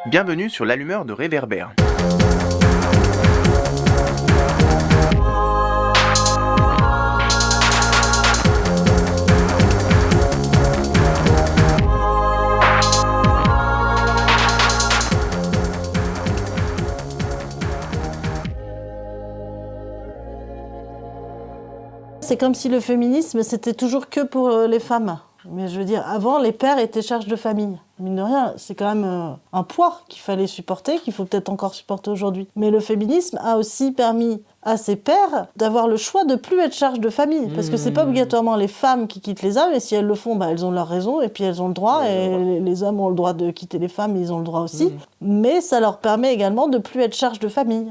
Bienvenue sur l'allumeur de Réverbère. C'est comme si le féminisme, c'était toujours que pour les femmes. Mais je veux dire, avant, les pères étaient charge de famille. Mine de rien, c'est quand même un poids qu'il fallait supporter, qu'il faut peut-être encore supporter aujourd'hui. Mais le féminisme a aussi permis à ces pères d'avoir le choix de plus être charge de famille. Parce que c'est pas obligatoirement les femmes qui quittent les hommes, et si elles le font, elles ont leur raison, et puis elles ont le droit, et les hommes ont le droit de quitter les femmes, ils ont le droit aussi. Mais ça leur permet également de plus être charge de famille.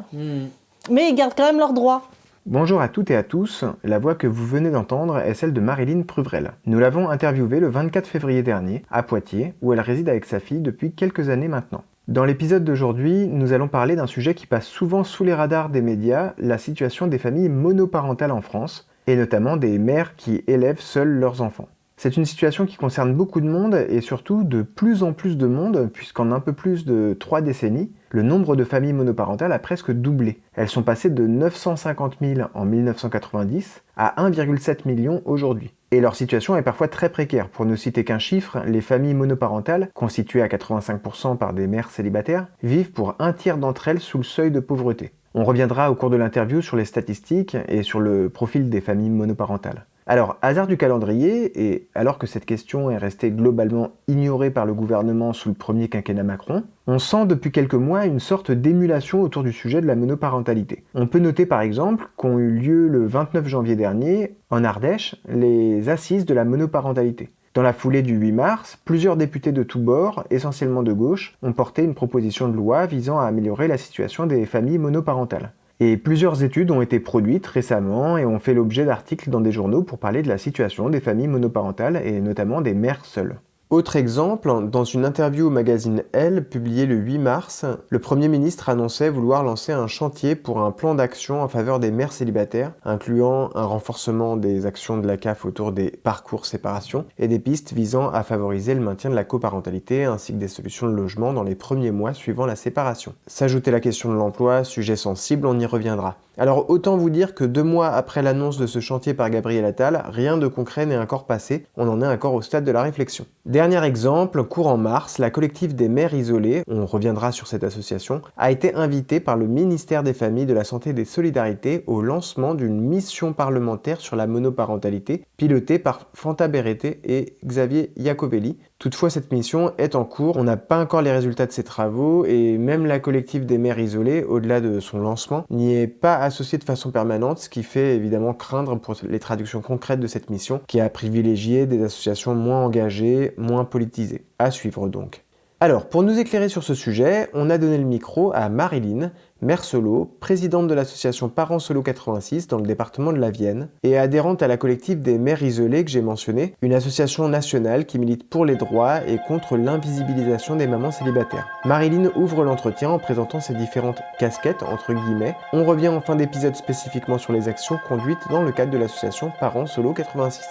Mais ils gardent quand même leurs droits. Bonjour à toutes et à tous, la voix que vous venez d'entendre est celle de Maryline Pruvrel. Nous l'avons interviewée le 24 février dernier, à Poitiers, où elle réside avec sa fille depuis quelques années maintenant. Dans l'épisode d'aujourd'hui, nous allons parler d'un sujet qui passe souvent sous les radars des médias, la situation des familles monoparentales en France, et notamment des mères qui élèvent seules leurs enfants. C'est une situation qui concerne beaucoup de monde et surtout de plus en plus de monde, puisqu'en un peu plus de 3 décennies, le nombre de familles monoparentales a presque doublé. Elles sont passées de 950 000 en 1990 à 1,7 million aujourd'hui. Et leur situation est parfois très précaire. Pour ne citer qu'un chiffre, les familles monoparentales, constituées à 85% par des mères célibataires, vivent pour un tiers d'entre elles sous le seuil de pauvreté. On reviendra au cours de l'interview sur les statistiques et sur le profil des familles monoparentales. Alors, hasard du calendrier, et alors que cette question est restée globalement ignorée par le gouvernement sous le premier quinquennat Macron, on sent depuis quelques mois une sorte d'émulation autour du sujet de la monoparentalité. On peut noter par exemple qu'ont eu lieu le 29 janvier dernier, en Ardèche, les assises de la monoparentalité. Dans la foulée du 8 mars, plusieurs députés de tous bords, essentiellement de gauche, ont porté une proposition de loi visant à améliorer la situation des familles monoparentales. Et plusieurs études ont été produites récemment et ont fait l'objet d'articles dans des journaux pour parler de la situation des familles monoparentales et notamment des mères seules. Autre exemple, dans une interview au magazine Elle, publiée le 8 mars, le Premier ministre annonçait vouloir lancer un chantier pour un plan d'action en faveur des mères célibataires, incluant un renforcement des actions de la CAF autour des parcours séparation et des pistes visant à favoriser le maintien de la coparentalité ainsi que des solutions de logement dans les premiers mois suivant la séparation. S'ajouter la question de l'emploi, sujet sensible, on y reviendra. Alors autant vous dire que 2 mois après l'annonce de ce chantier par Gabriel Attal, rien de concret n'est encore passé, on en est encore au stade de la réflexion. Dernier exemple, courant mars, la collective des mères isolées, on reviendra sur cette association, a été invitée par le ministère des Familles, de la Santé et des Solidarités au lancement d'une mission parlementaire sur la monoparentalité, pilotée par Fanta Berete et Xavier Iacobelli. Toutefois, cette mission est en cours, on n'a pas encore les résultats de ses travaux et même la collective des mères isolées, au-delà de son lancement, n'y est pas associée de façon permanente, ce qui fait évidemment craindre pour les traductions concrètes de cette mission, qui a privilégié des associations moins engagées, moins politisées. À suivre donc. Alors, pour nous éclairer sur ce sujet, on a donné le micro à Maryline, mère solo, présidente de l'association Parents Solo 86 dans le département de la Vienne, et adhérente à la collective des mères isolées que j'ai mentionné, une association nationale qui milite pour les droits et contre l'invisibilisation des mamans célibataires. Maryline ouvre l'entretien en présentant ses différentes casquettes, entre guillemets. On revient en fin d'épisode spécifiquement sur les actions conduites dans le cadre de l'association Parents Solo 86.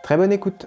Très bonne écoute!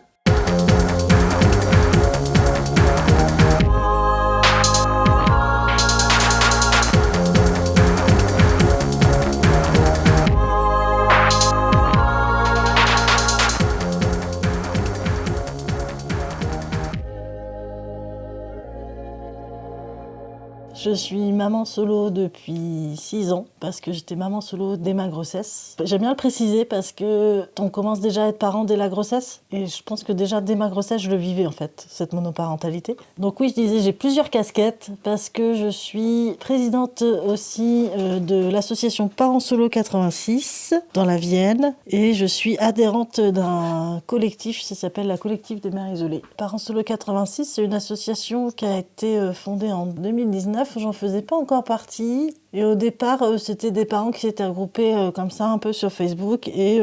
Je suis maman solo depuis 6 ans, parce que j'étais maman solo dès ma grossesse. J'aime bien le préciser parce que on commence déjà à être parent dès la grossesse, et je pense que déjà dès ma grossesse, je le vivais en fait, cette monoparentalité. Donc oui, je disais, j'ai plusieurs casquettes, parce que je suis présidente aussi de l'association Parents Solo 86, dans la Vienne, et je suis adhérente d'un collectif, ça s'appelle la collective des mères isolées. Parents Solo 86, c'est une association qui a été fondée en 2019, j'en faisais pas encore partie. Et au départ, c'était des parents qui s'étaient regroupés comme ça un peu sur Facebook et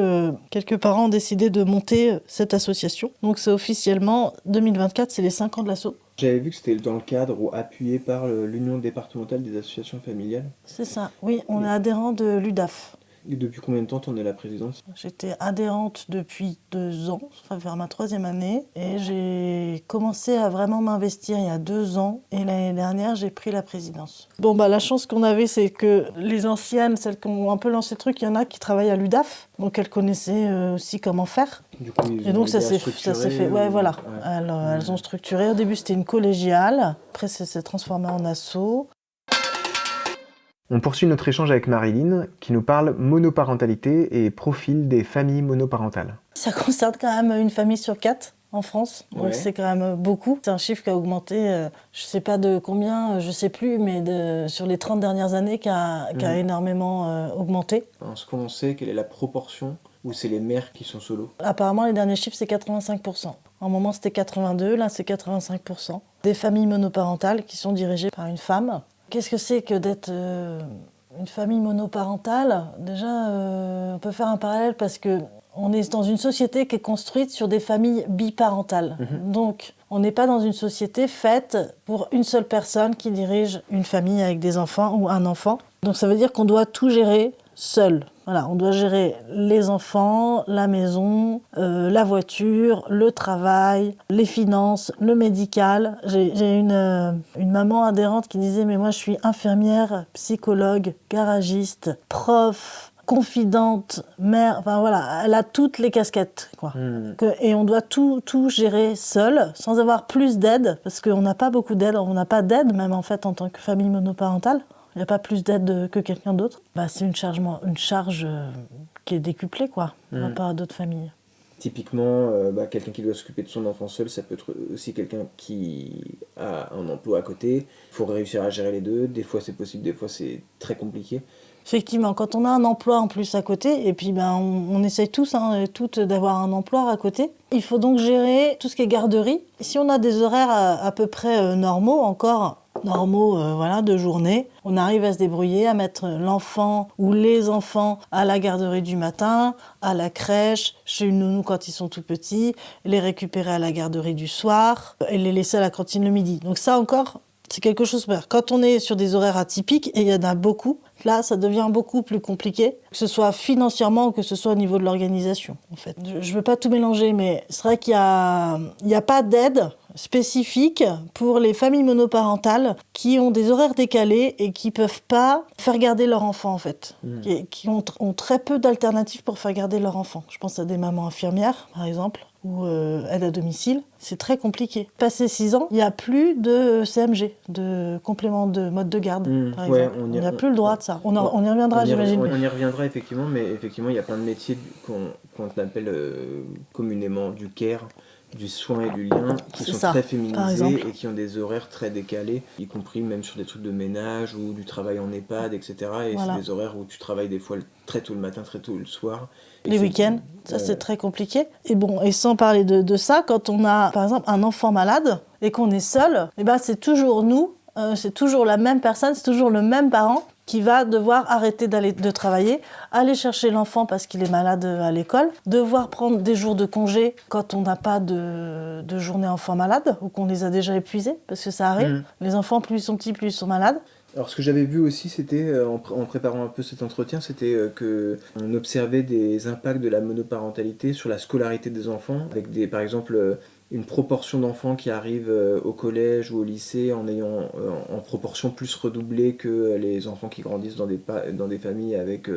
quelques parents ont décidé de monter cette association. Donc c'est officiellement 2024, c'est les 5 ans de l'asso. J'avais vu que c'était dans le cadre ou appuyé par l'Union départementale des associations familiales. C'est ça, oui, on est adhérent de l'UDAF. Et depuis combien de temps t'en es la présidente? J'étais adhérente depuis 2 ans, ça va faire ma 3e année, et j'ai commencé à vraiment m'investir il y a 2 ans, et l'année dernière, j'ai pris la présidence. Bon, la chance qu'on avait, c'est que les anciennes, celles qui ont un peu lancé le truc, il y en a qui travaillent à l'UDAF, donc elles connaissaient aussi comment faire. Du coup, Et donc ça s'est fait, ouais, voilà. Elles ont structuré. Au début, c'était une collégiale, après, ça s'est transformé en asso. On poursuit notre échange avec Marilyn, qui nous parle monoparentalité et profil des familles monoparentales. Ça concerne quand même une famille sur 4 en France, donc Ouais. c'est quand même beaucoup. C'est un chiffre qui a augmenté, je sais pas de combien, je sais plus, mais sur les 30 dernières années, qui a énormément augmenté. En ce qu'on sait, quelle est la proportion où c'est les mères qui sont solo? Apparemment, les derniers chiffres, c'est 85%. À un moment, c'était 82, là, c'est 85%. Des familles monoparentales qui sont dirigées par une femme. Qu'est-ce que c'est que d'être une famille monoparentale? Déjà, on peut faire un parallèle parce que on est dans une société qui est construite sur des familles biparentales. Donc, on n'est pas dans une société faite pour une seule personne qui dirige une famille avec des enfants ou un enfant. Donc, ça veut dire qu'on doit tout gérer seul. Voilà, on doit gérer les enfants, la maison, la voiture, le travail, les finances, le médical. J'ai une maman adhérente qui disait « Mais moi, je suis infirmière, psychologue, garagiste, prof, confidente, mère... » Enfin voilà, elle a toutes les casquettes, quoi. Et on doit tout gérer seul, sans avoir plus d'aide, parce qu'on n'a pas beaucoup d'aide. On n'a pas d'aide, même en fait, en tant que famille monoparentale. Il n'y a pas plus d'aide que quelqu'un d'autre. C'est une charge qui est décuplée, quoi, par rapport à d'autres familles. Typiquement, quelqu'un qui doit s'occuper de son enfant seul, ça peut être aussi quelqu'un qui a un emploi à côté. Il faut réussir à gérer les deux. Des fois, c'est possible, des fois, c'est très compliqué. Effectivement, quand on a un emploi en plus à côté, et puis on essaye tous, toutes d'avoir un emploi à côté, il faut donc gérer tout ce qui est garderie. Si on a des horaires à peu près normaux, de journée, on arrive à se débrouiller, à mettre l'enfant ou les enfants à la garderie du matin, à la crèche, chez une nounou quand ils sont tout petits, les récupérer à la garderie du soir et les laisser à la cantine le midi. Donc ça encore, c'est quelque chose de... Quand on est sur des horaires atypiques, et il y en a beaucoup, là, ça devient beaucoup plus compliqué, que ce soit financièrement ou que ce soit au niveau de l'organisation, en fait. Je ne veux pas tout mélanger, mais c'est vrai qu'il y a pas d'aide spécifique pour les familles monoparentales qui ont des horaires décalés et qui ne peuvent pas faire garder leur enfant, en fait. Qui ont très peu d'alternatives pour faire garder leur enfant. Je pense à des mamans infirmières, par exemple, ou aide à domicile. C'est très compliqué. Passé 6 ans, il n'y a plus de CMG, de complément de mode de garde, par exemple. On n'y a plus le droit de ça. On y reviendra, j'imagine. On y reviendra, effectivement, mais effectivement, il y a plein de métiers qu'on appelle communément du care, du soin et du lien, qui sont très féminisés et qui ont des horaires très décalés, y compris même sur des trucs de ménage ou du travail en EHPAD, etc. Et c'est des horaires où tu travailles des fois très tôt le matin, très tôt le soir. Les week-ends, ça c'est très compliqué. Et sans parler de ça, quand on a par exemple un enfant malade et qu'on est seul, c'est toujours nous, c'est toujours la même personne, c'est toujours le même parent qui va devoir arrêter de travailler, aller chercher l'enfant parce qu'il est malade à l'école, devoir prendre des jours de congé quand on n'a pas de journée enfant malade ou qu'on les a déjà épuisés, parce que ça arrive. Les enfants, plus ils sont petits, plus ils sont malades. Alors ce que j'avais vu aussi, c'était, en préparant un peu cet entretien, c'était qu'on observait des impacts de la monoparentalité sur la scolarité des enfants, avec par exemple une proportion d'enfants qui arrivent au collège ou au lycée en ayant en proportion plus redoublée que les enfants qui grandissent dans des familles avec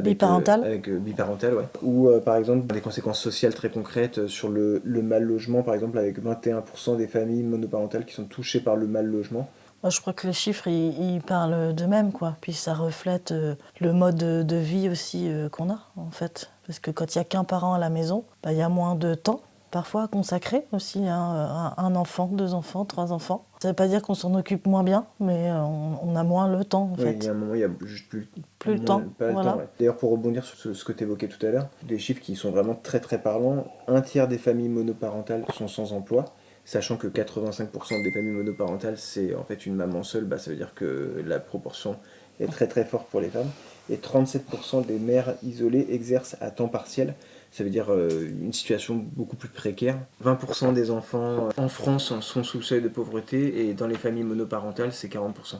biparentales. Biparentales, ouais. Ou par exemple des conséquences sociales très concrètes sur le mal logement, par exemple avec 21% des familles monoparentales qui sont touchées par le mal logement. Moi, je crois que les chiffres, ils parlent d'eux-mêmes, quoi. Puis ça reflète le mode de vie aussi qu'on a, en fait. Parce que quand il n'y a qu'un parent à la maison, il y a moins de temps, parfois, consacré aussi à un enfant, 2 enfants, 3 enfants. Ça ne veut pas dire qu'on s'en occupe moins bien, mais on a moins le temps, en fait. Il y a un moment, il n'y a juste plus le temps. Pas voilà. le temps, ouais. D'ailleurs, pour rebondir sur ce que tu évoquais tout à l'heure, des chiffres qui sont vraiment très très parlants, 1/3 des familles monoparentales sont sans emploi. Sachant que 85% des familles monoparentales, c'est en fait une maman seule, ça veut dire que la proportion est très très forte pour les femmes. Et 37% des mères isolées exercent à temps partiel, ça veut dire une situation beaucoup plus précaire. 20% des enfants en France sont sous le seuil de pauvreté et dans les familles monoparentales, c'est 40%.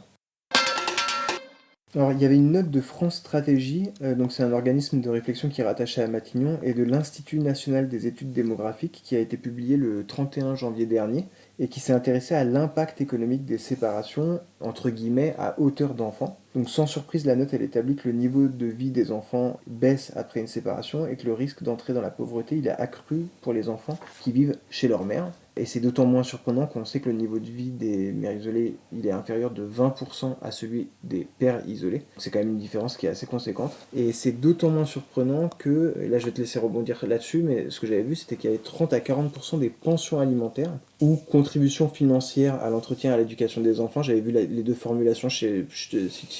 Alors, il y avait une note de France Stratégie, donc c'est un organisme de réflexion qui est rattaché à Matignon, et de l'Institut national des études démographiques, qui a été publié le 31 janvier dernier, et qui s'est intéressé à l'impact économique des séparations, entre guillemets, à hauteur d'enfant. Donc sans surprise, la note, elle établit que le niveau de vie des enfants baisse après une séparation, et que le risque d'entrer dans la pauvreté, il est accru pour les enfants qui vivent chez leur mère. Et c'est d'autant moins surprenant qu'on sait que le niveau de vie des mères isolées, il est inférieur de 20% à celui des pères isolés. C'est quand même une différence qui est assez conséquente. Et c'est d'autant moins surprenant que, et là je vais te laisser rebondir là-dessus, mais ce que j'avais vu, c'était qu'il y avait 30 à 40% des pensions alimentaires ou contributions financières à l'entretien et à l'éducation des enfants. J'avais vu les deux formulations, si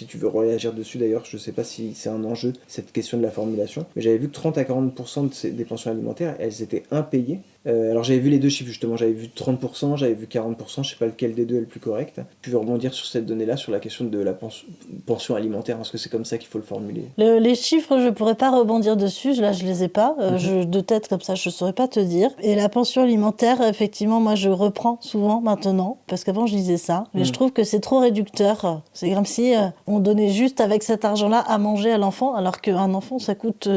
tu veux réagir dessus d'ailleurs, je ne sais pas si c'est un enjeu, cette question de la formulation, mais j'avais vu que 30 à 40% des pensions alimentaires, elles étaient impayées. Alors j'avais vu les deux chiffres justement, j'avais vu 30%, j'avais vu 40%, je sais pas lequel des deux est le plus correct. Je vais rebondir sur cette donnée-là, sur la question de la pension alimentaire, parce que c'est comme ça qu'il faut le formuler. Les chiffres, je pourrais pas rebondir dessus, là je les ai pas, de tête comme ça je saurais pas te dire. Et la pension alimentaire, effectivement, moi je reprends souvent maintenant, parce qu'avant je disais ça, mais je trouve que c'est trop réducteur. C'est comme si on donnait juste avec cet argent-là à manger à l'enfant, alors qu'un enfant ça coûte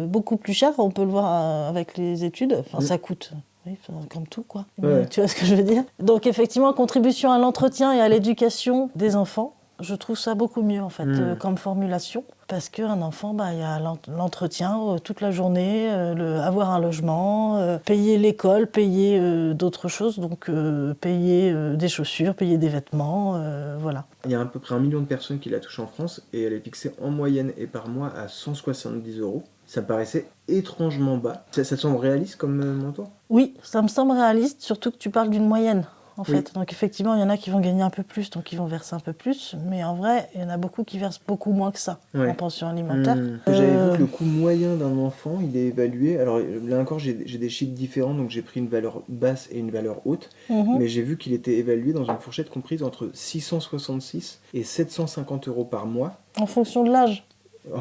beaucoup plus cher, on peut le voir avec les études, enfin ça coûte. Oui, comme tout, quoi. Ouais. Tu vois ce que je veux dire ? Donc, effectivement, contribution à l'entretien et à l'éducation des enfants, je trouve ça beaucoup mieux, en fait, comme formulation. Parce qu'un enfant, il y a l'entretien toute la journée, avoir un logement, payer l'école, payer d'autres choses, donc payer des chaussures, payer des vêtements, voilà. Il y a à peu près 1 million de personnes qui la touchent en France, et elle est fixée en moyenne et par mois à 170 €. Ça me paraissait étrangement bas. Ça te semble réaliste comme montant ? Oui, ça me semble réaliste, surtout que tu parles d'une moyenne, en fait. Oui. Donc effectivement, il y en a qui vont gagner un peu plus, donc ils vont verser un peu plus. Mais en vrai, il y en a beaucoup qui versent beaucoup moins que ça en pension alimentaire. J'avais vu que le coût moyen d'un enfant, il est évalué. Alors là encore, j'ai des chiffres différents, donc j'ai pris une valeur basse et une valeur haute. Mais j'ai vu qu'il était évalué dans une fourchette comprise entre 666 et 750 € par mois. En fonction de l'âge.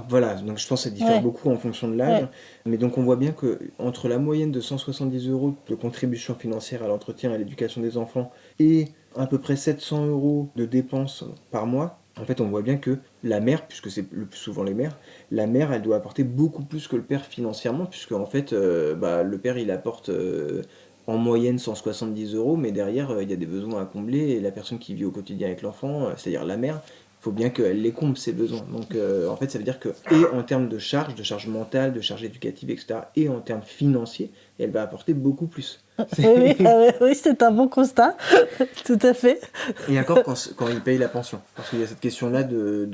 Voilà, donc je pense que ça diffère beaucoup en fonction de l'âge. Ouais. Mais donc on voit bien que entre la moyenne de 170 € de contribution financière à l'entretien et à l'éducation des enfants et à peu près 700 € de dépenses par mois, en fait on voit bien que la mère, puisque c'est le plus souvent les mères, la mère elle doit apporter beaucoup plus que le père financièrement, puisque en fait le père il apporte en moyenne 170 €, mais derrière il y a des besoins à combler et la personne qui vit au quotidien avec l'enfant, c'est-à-dire la mère, il faut bien qu'elle les comble ses besoins. Donc en fait ça veut dire que, et en termes de charge mentale, de charge éducative, etc., et en termes financiers, elle va apporter beaucoup plus. Oui, c'est un bon constat, tout à fait. Et encore quand il paye la pension, parce qu'il y a cette question-là de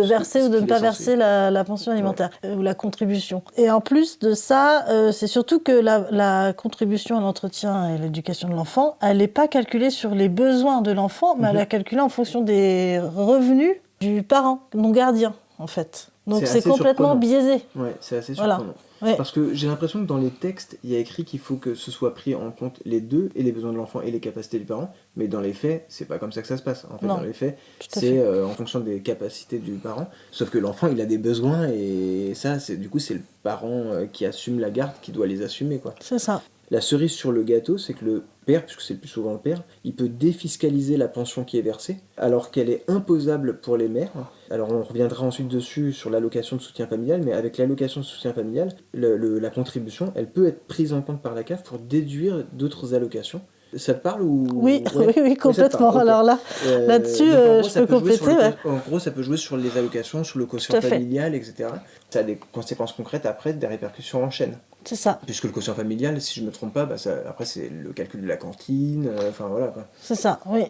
verser ou de ne pas verser la pension alimentaire ou la contribution. Et en plus de ça, c'est surtout que la contribution à l'entretien et l'éducation de l'enfant, elle n'est pas calculée sur les besoins de l'enfant, mais elle est calculée en fonction des revenus du parent, non gardien, en fait. Donc c'est complètement biaisé. Ouais, c'est assez surprenant. Voilà. Ouais. Parce que j'ai l'impression que dans les textes, il y a écrit qu'il faut que ce soit pris en compte les deux, et les besoins de l'enfant et les capacités du parent, mais dans les faits, c'est pas comme ça que ça se passe. En fait, Non, dans les faits, c'est en fonction des capacités du parent, sauf que l'enfant, il a des besoins, et ça, c'est le parent qui assume la garde, qui doit les assumer, quoi. C'est ça. La cerise sur le gâteau, c'est que le père, puisque c'est le plus souvent le père, il peut défiscaliser la pension qui est versée, alors qu'elle est imposable pour les mères. Alors on reviendra ensuite dessus sur l'allocation de soutien familial, mais avec l'allocation de soutien familial, la contribution, elle peut être prise en compte par la CAF pour déduire d'autres allocations. Ça te parle ou... Oui, complètement. Okay. Alors là-dessus, je peux compléter. En gros, ça peut jouer sur les allocations, sur le quotient familial, etc. Ça a des conséquences concrètes après, des répercussions en chaîne. C'est ça. Puisque le quotient familial, si je ne me trompe pas, après c'est le calcul de la cantine, enfin voilà quoi. C'est ça, oui.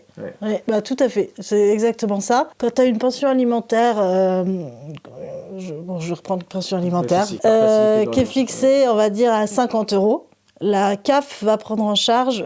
Tout à fait, c'est exactement ça. Quand tu as une pension alimentaire, je vais reprendre une pension alimentaire, qui est fixée, on va dire, à 50 €, la CAF va prendre en charge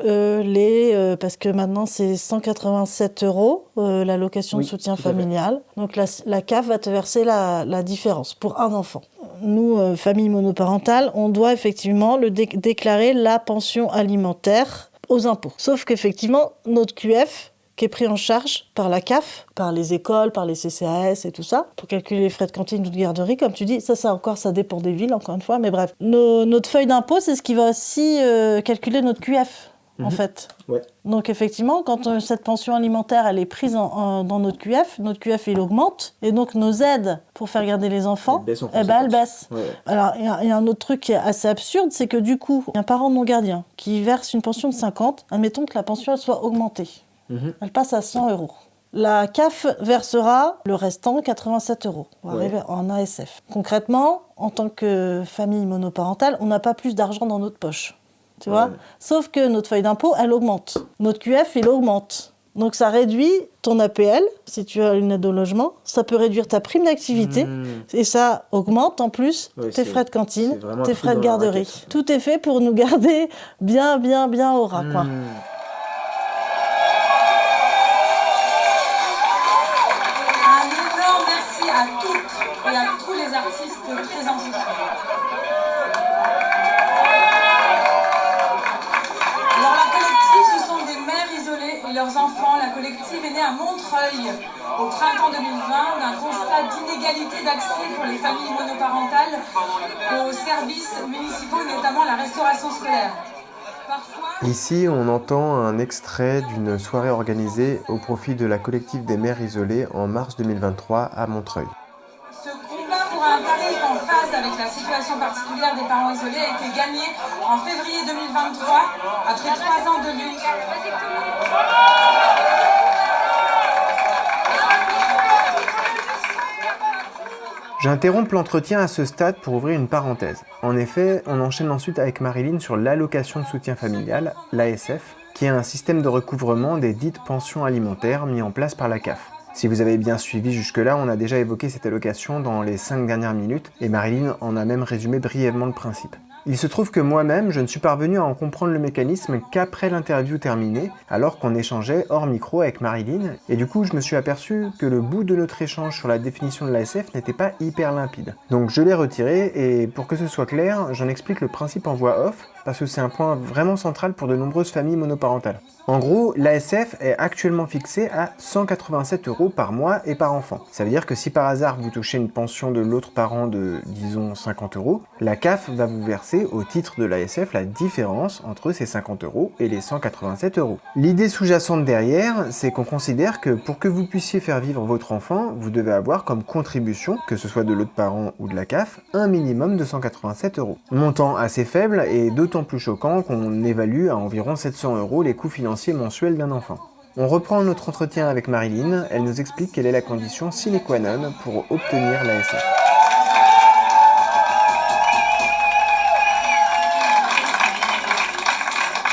parce que maintenant c'est 187 € l'allocation de soutien familial. Donc la CAF va te verser la différence pour un enfant. Nous, famille monoparentale, on doit effectivement déclarer la pension alimentaire aux impôts. Sauf qu'effectivement, notre QF, qui est pris en charge par la CAF, par les écoles, par les CCAS et tout ça, pour calculer les frais de cantine ou de garderie, comme tu dis, ça dépend des villes, encore une fois, mais bref. Notre feuille d'impôt, c'est ce qui va aussi calculer notre QF. en fait. Ouais. Donc effectivement, quand cette pension alimentaire elle est prise dans notre QF il augmente, et donc nos aides pour faire garder les enfants, elles baissent. Ouais. Alors il y a un autre truc qui est assez absurde, c'est que du coup, un parent non gardien qui verse une pension de 50, admettons que la pension elle soit augmentée. Elle passe à 100 €. La CAF versera le restant, 87 €, pour arriver en ASF. Concrètement, en tant que famille monoparentale, on n'a pas plus d'argent dans notre poche. Tu vois ? Sauf que notre feuille d'impôt, elle augmente. Notre QF, il augmente. Donc ça réduit ton APL, si tu as une aide au logement. Ça peut réduire ta prime d'activité. Et ça augmente en plus tes frais de cantine, tes frais de garderie. Tout est fait pour nous garder bien au ras, quoi. À toutes et à tous les artistes présents ce soir. Alors la collective, ce sont des mères isolées et leurs enfants. La collective est née à Montreuil au printemps 2020 d'un constat d'inégalité d'accès pour les familles monoparentales aux services municipaux, notamment la restauration scolaire. Ici, on entend un extrait d'une soirée organisée au profit de la collective des mères isolées en mars 2023 à Montreuil. Ce combat pour un tarif en phase avec la situation particulière des parents isolés a été gagné en février 2023, après 3 ans de lutte. J'interromps l'entretien à ce stade pour ouvrir une parenthèse. En effet, on enchaîne ensuite avec Marilyn sur l'allocation de soutien familial, l'ASF, qui est un système de recouvrement des dites pensions alimentaires mis en place par la CAF. Si vous avez bien suivi jusque-là, on a déjà évoqué cette allocation dans les 5 dernières minutes, et Marilyn en a même résumé brièvement le principe. Il se trouve que moi-même, je ne suis parvenu à en comprendre le mécanisme qu'après l'interview terminée, alors qu'on échangeait hors micro avec Marilyn, et du coup je me suis aperçu que le bout de notre échange sur la définition de l'ASF n'était pas hyper limpide. Donc je l'ai retiré, et pour que ce soit clair, j'en explique le principe en voix off, parce que c'est un point vraiment central pour de nombreuses familles monoparentales. En gros, l'ASF est actuellement fixée à 187 € par mois et par enfant. Ça veut dire que si par hasard vous touchez une pension de l'autre parent de, disons, 50 €, la CAF va vous verser au titre de l'ASF la différence entre ces 50 € et les 187 €. L'idée sous-jacente derrière, c'est qu'on considère que pour que vous puissiez faire vivre votre enfant, vous devez avoir comme contribution, que ce soit de l'autre parent ou de la CAF, un minimum de 187 €. Montant assez faible et d'autant plus choquant qu'on évalue à environ 700 € les coûts financiers mensuels d'un enfant. On reprend notre entretien avec Marilyn, elle nous explique quelle est la condition sine qua non pour obtenir l'ASF.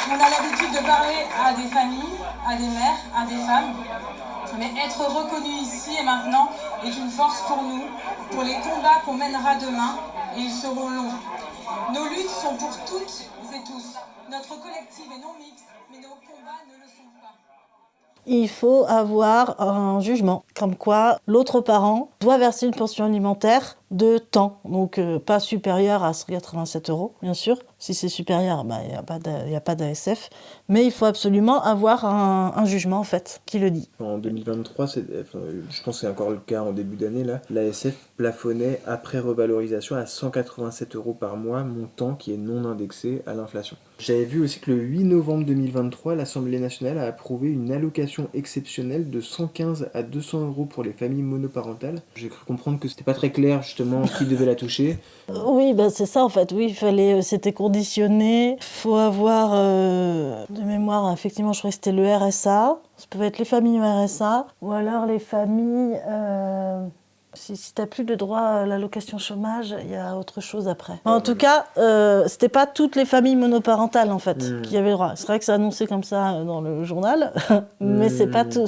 On a l'habitude de parler à des familles, à des mères, à des femmes, mais être reconnu ici et maintenant est une force pour nous, pour les combats qu'on mènera demain, et ils seront longs. Nos luttes sont pour toutes et tous. Notre collectif est non mixte, mais nos combats ne le sont pas. Il faut avoir un jugement, comme quoi l'autre parent doit verser une pension alimentaire de temps, donc pas supérieur à 187 €, bien sûr. Si c'est supérieur, il n'y a pas d'ASF, mais il faut absolument avoir un jugement, en fait, qui le dit. En 2023, je pense que c'est encore le cas en début d'année, là, l'ASF plafonnait après revalorisation à 187 € par mois, montant qui est non indexé à l'inflation. J'avais vu aussi que le 8 novembre 2023, l'Assemblée nationale a approuvé une allocation exceptionnelle de 115 à 200 € pour les familles monoparentales. J'ai cru comprendre que c'était pas très clair justement qui devait la toucher. Oui, c'est ça en fait. Oui, c'était conditionné. Il faut avoir de mémoire, effectivement, je crois que c'était le RSA. Ça peut être les familles au RSA ou alors les familles. Si tu n'as plus de droit à l'allocation chômage, il y a autre chose après. En tout cas, c'était pas toutes les familles monoparentales en fait qui avaient le droit. C'est vrai que c'est annoncé comme ça dans le journal, mais c'est pas tout.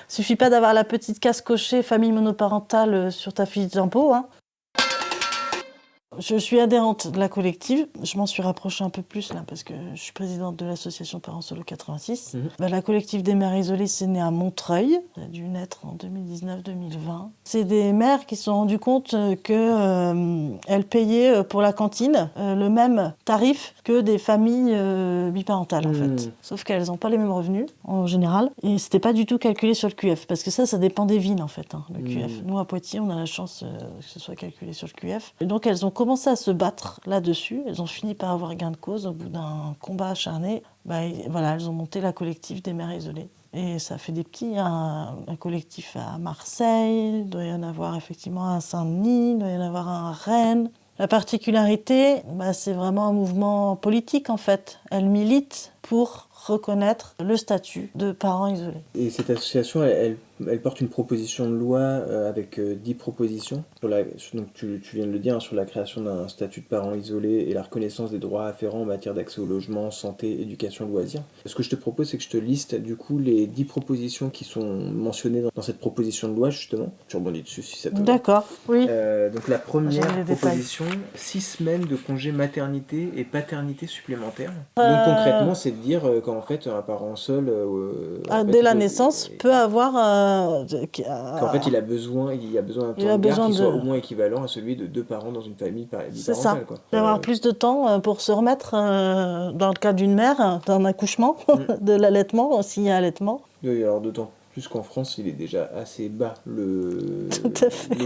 Suffit pas d'avoir la petite case cochée famille monoparentale sur ta fiche d'impôt. Hein. Je suis adhérente de la collective. Je m'en suis rapprochée un peu plus là parce que je suis présidente de l'association Parents Solo 86. La collective des mères isolées, c'est né à Montreuil. Ça a dû naître en 2019-2020. C'est des mères qui se sont rendues compte qu'elles payaient pour la cantine le même tarif que des familles biparentales en fait. Sauf qu'elles n'ont pas les mêmes revenus en général. Et c'était pas du tout calculé sur le QF parce que ça dépend des villes en fait, le QF. Nous à Poitiers, on a la chance que ce soit calculé sur le QF. Et donc elles ont commencé à se battre là-dessus. Elles ont fini par avoir gain de cause au bout d'un combat acharné. Voilà, elles ont monté la collectif des mères isolées. Et ça fait des petits, un collectif à Marseille, il doit y en avoir effectivement un à Saint-Denis, il doit y en avoir un à Rennes. La particularité, c'est vraiment un mouvement politique en fait. Elles militent pour reconnaître le statut de parents isolés. Et cette association, elle porte une proposition de loi avec 10 propositions. Donc tu viens de le dire, sur la création d'un statut de parents isolés et la reconnaissance des droits afférents en matière d'accès au logement, santé, éducation, loisirs. Ce que je te propose, c'est que je te liste du coup les 10 propositions qui sont mentionnées dans cette proposition de loi, justement. Tu rebondis dessus si ça te va. D'accord, oui. Donc la première proposition, 6 semaines de congé maternité et paternité supplémentaires. Donc concrètement, c'est de dire qu'en fait, un parent seul... dès la naissance, peut avoir... qu'en fait, il a besoin d'un temps de garde qui soit au moins équivalent à celui de 2 parents dans une famille biparentale. C'est ça. Quoi. D'avoir plus de temps pour se remettre, dans le cas d'une mère, d'un accouchement, de l'allaitement, s'il y a allaitement. Oui, alors d'autant plus qu'en France, il est déjà assez bas le